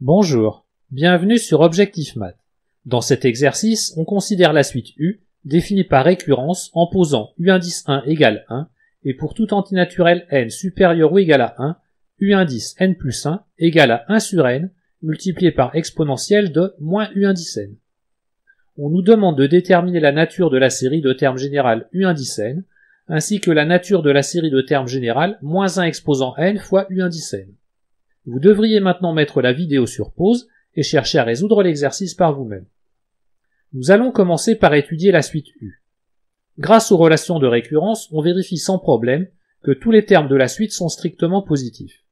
Bonjour, bienvenue sur Objectif Math. Dans cet exercice, on considère la suite U, définie par récurrence en posant U indice 1 égale 1, et pour tout antinaturel n supérieur ou égal à 1, U indice n plus 1 égale à 1 sur n, multiplié par exponentielle de moins U indice n. On nous demande de déterminer la nature de la série de termes générales U indice n, ainsi que la nature de la série de termes générales moins 1 exposant n fois U indice n. Vous devriez maintenant mettre la vidéo sur pause et chercher à résoudre l'exercice par vous-même. Nous allons commencer par étudier la suite U. Grâce aux relations de récurrence, on vérifie sans problème que tous les termes de la suite sont strictement positifs.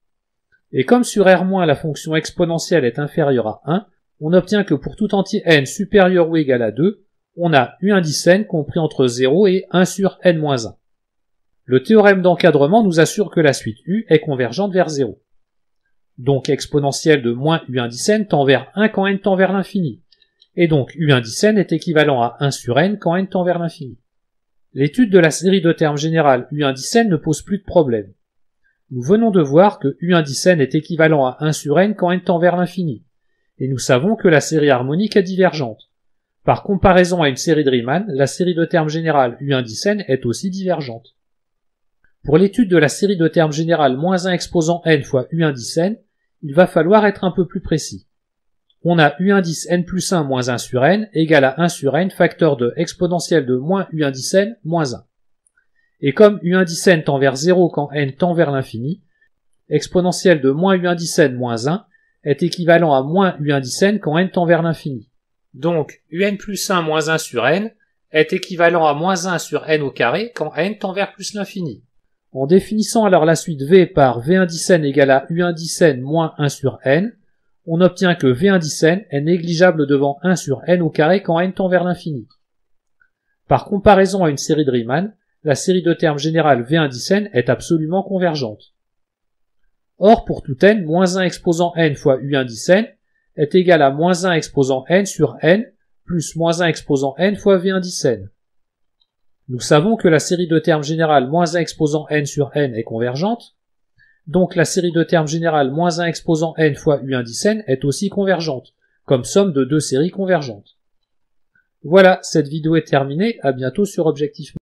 Et comme sur R- la fonction exponentielle est inférieure à 1, on obtient que pour tout entier n supérieur ou égal à 2, on a U indice n compris entre 0 et 1 sur n-1. Le théorème d'encadrement nous assure que la suite U est convergente vers 0. Donc exponentielle de moins U indice n tend vers 1 quand n tend vers l'infini. Et donc U indice n est équivalent à 1 sur n quand n tend vers l'infini. L'étude de la série de termes générale U indice n ne pose plus de problème. Nous venons de voir que U indice n est équivalent à 1 sur n quand n tend vers l'infini. Et nous savons que la série harmonique est divergente. Par comparaison à une série de Riemann, la série de termes générale U indice n est aussi divergente. Pour l'étude de la série de termes générale moins 1 exposant n fois U indice n, il va falloir être un peu plus précis. On a U indice n plus 1 moins 1 sur n égale à 1 sur n facteur de exponentielle de moins U indice n moins 1. Et comme U indice n tend vers 0 quand n tend vers l'infini, exponentielle de moins U indice n moins 1 est équivalent à moins U indice n quand n tend vers l'infini. Donc Un plus 1 moins 1 sur n est équivalent à moins 1 sur n au carré quand n tend vers plus l'infini. En définissant alors la suite V par V indice n égale à U indice n moins 1 sur n, on obtient que V indice n est négligeable devant 1 sur n au carré quand n tend vers l'infini. Par comparaison à une série de Riemann, la série de termes générale V indice n est absolument convergente. Or, pour tout n, moins 1 exposant n fois U indice n est égal à moins 1 exposant n sur n plus moins 1 exposant n fois V indice n. Nous savons que la série de termes générale moins 1 exposant n sur n est convergente, donc la série de termes générale moins 1 exposant n fois U indice n est aussi convergente, comme somme de deux séries convergentes. Voilà, cette vidéo est terminée, à bientôt sur Objectif Math.